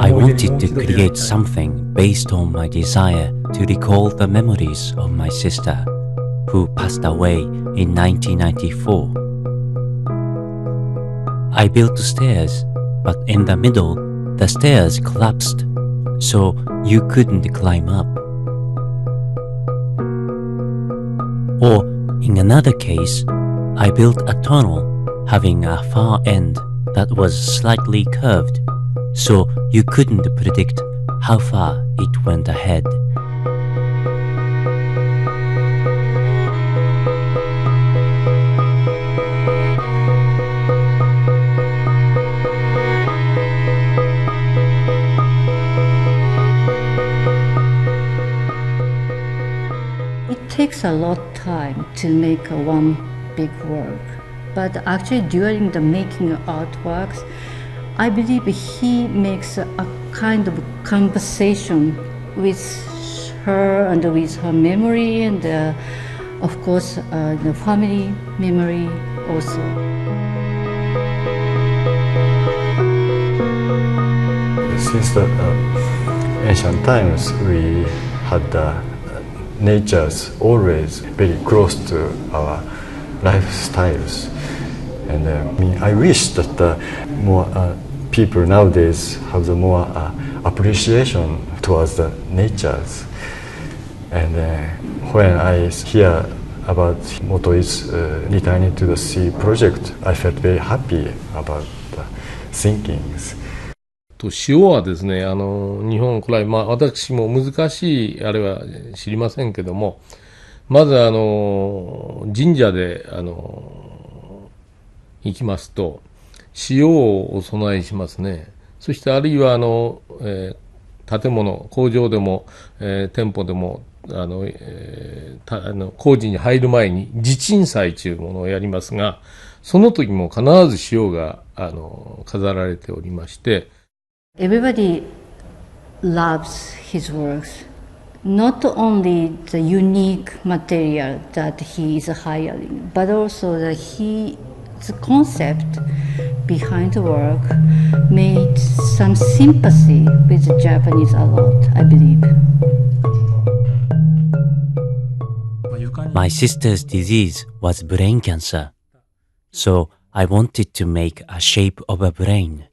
I wanted to create something based on my desire to recall the memories of my sister, who passed away in 1994. I built stairs, but in the middle, the stairs collapsed, so you couldn't climb up. Or, in another case, I built a tunnel having a far end that was slightly curved, so you couldn't predict how far it went ahead. It takes a lot of time to make one big work, but actually during the making artworks, I believe he makes a kind of conversation with her and with her memory and of course the family memory also. Since the ancient times, we had nature's always very close to our lifestyles. And I wish that more people nowadays have the more appreciation towards the natures. And when I hear about Motoi's Returning to the Sea project, I felt very happy about the thinkings. 塩はですね、日本古来、私も難しいあれは知りませんけども、まず神社で行きますと塩をお供えしますね。そしてあるいは建物、工場でも、店舗でも工事に入る前に地鎮祭というものをやりますが、その時も必ず塩が飾られておりまして。Everybody loves his works, not only the unique material that he is hiring, but also the concept behind the work made some sympathy with the Japanese a lot, I believe. My sister's disease was brain cancer, so I wanted to make a shape of a brain.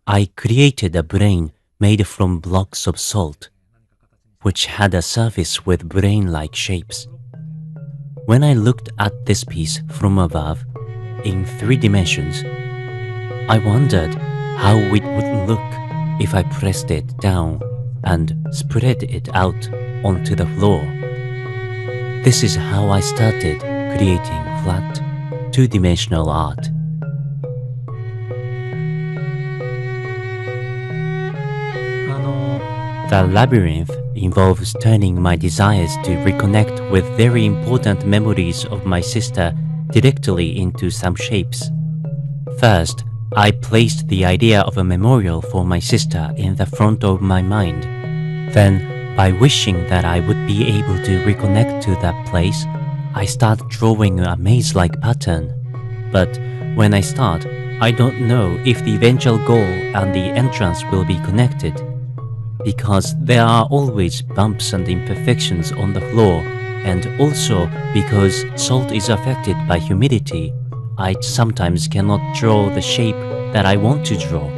I created a brain made from blocks of salt, which had a surface with brain-like shapes. When I looked at this piece from above, in 3 dimensions, I wondered how it would look if I pressed it down and spread it out onto the floor. This is how I started creating flat, 2-dimensional art. The labyrinth involves turning my desires to reconnect with very important memories of my sister directly into some shapes. First, I placed the idea of a memorial for my sister in the front of my mind. Then, by wishing that I would be able to reconnect to that place, I start drawing a maze-like pattern. But when I start, I don't know if the eventual goal and the entrance will be connected, because there are always bumps and imperfections on the floor, and also because salt is affected by humidity, I sometimes cannot draw the shape that I want to draw.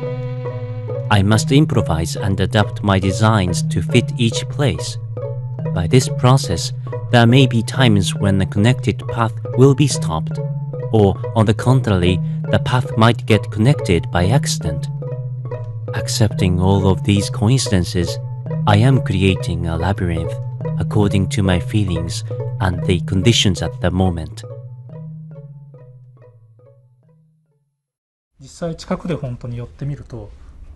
I must improvise and adapt my designs to fit each place. By this process, there may be times when the connected path will be stopped, or on the contrary, the path might get connected by accident. Accepting all of these coincidences, I am creating a labyrinth according to my feelings and the conditions at the moment. 実際近くで本当に寄ってみると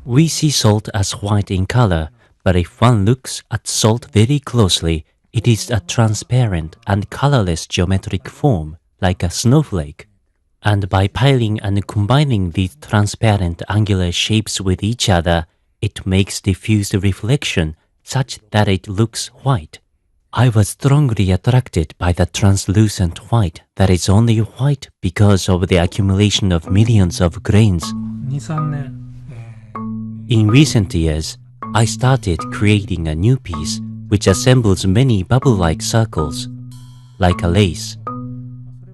We see salt as white in color, but if one looks at salt very closely, it is a transparent and colorless geometric form, like a snowflake. And by piling and combining these transparent angular shapes with each other, it makes diffused reflection such that it looks white. I was strongly attracted by the translucent white that is only white because of the accumulation of millions of grains. 2、3年、In recent years, I started creating a new piece which assembles many bubble-like circles, like a lace,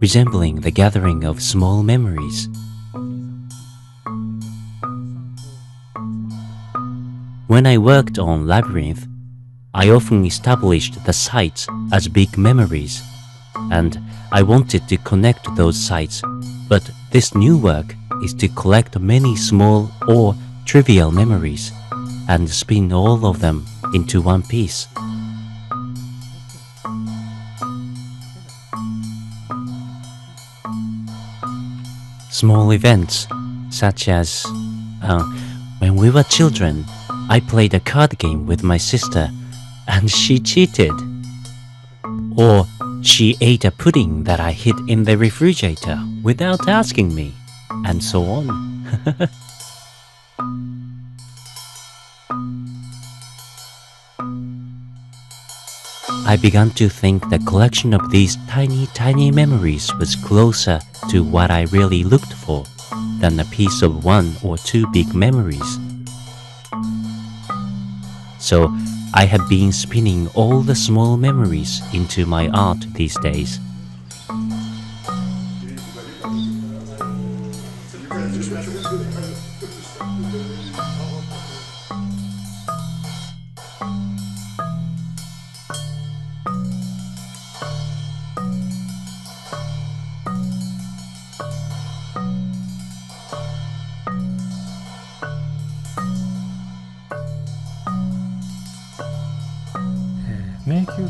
resembling the gathering of small memories. When I worked on Labyrinth, I often established the sites as big memories, and I wanted to connect those sites, but this new work is to collect many small or trivial memories and spin all of them into one piece. Small events, such as when we were children, I played a card game with my sister and she cheated. Or she ate a pudding that I hid in the refrigerator without asking me, and so on. I began to think the collection of these tiny memories was closer to what I really looked for than a piece of one or two big memories. So I have been spinning all the small memories into my art these days.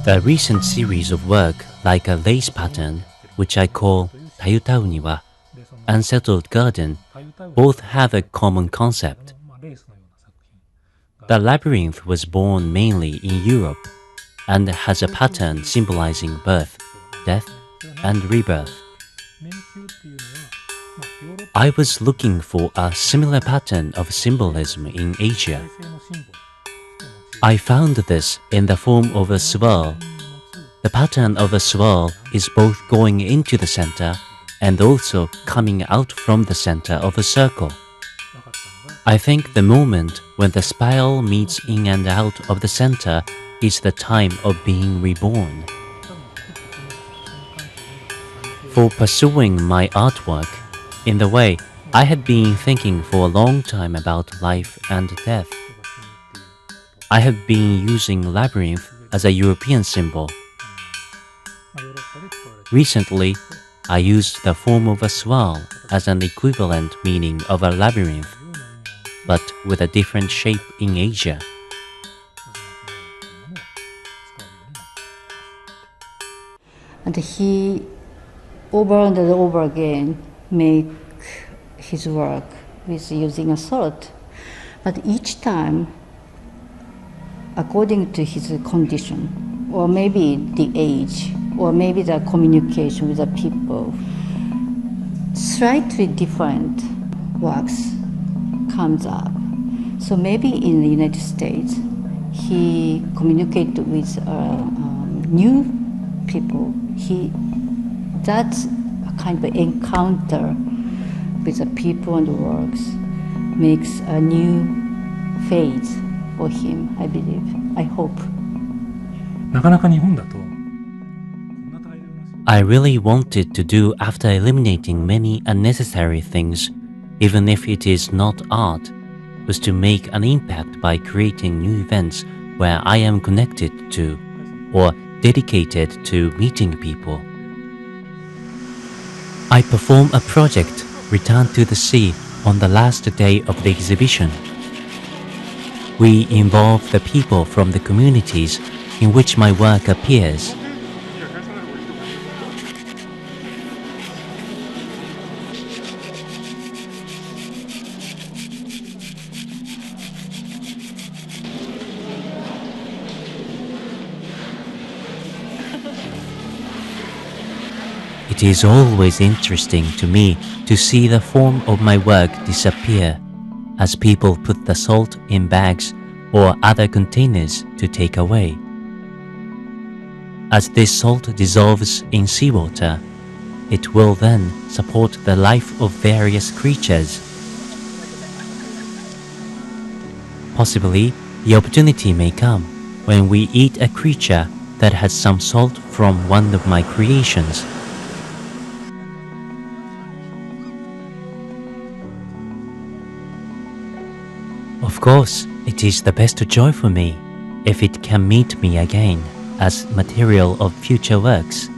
The recent series of work, like a lace pattern, which I call Tayutauniwa, and Settled Garden, both have a common concept. The labyrinth was born mainly in Europe and has a pattern symbolizing birth, death, and rebirth. I was looking for a similar pattern of symbolism in Asia. I found this in the form of a swirl. The pattern of a swirl is both going into the center and also coming out from the center of a circle. I think the moment when the spiral meets in and out of the center is the time of being reborn. For pursuing my artwork, in the way I had been thinking for a long time about life and death, I have been using labyrinth as a European symbol. Recently, I used the form of a swirl as an equivalent meaning of a labyrinth, but with a different shape in Asia. And he, over and over again, make his work with using a salt. But each time, according to his condition, or maybe the age, or maybe the communication with the people, slightly different works comes up. So maybe in the United States, he communicated with new people. That's a kind of encounter with the people and the works makes a new phase for him, I believe. I hope. なかなか日本だと I really wanted to do after eliminating many unnecessary things, even if it is not art, was to make an impact by creating new events where I am connected to or dedicated to meeting people. I perform a project, Return to the Sea, on the last day of the exhibition. We involve the people from the communities in which my work appears. It is always interesting to me to see the form of my work disappear as people put the salt in bags or other containers to take away. As this salt dissolves in seawater, it will then support the life of various creatures. Possibly, the opportunity may come when we eat a creature that has some salt from one of my creations. Of course, it is the best joy for me if it can meet me again as material of future works.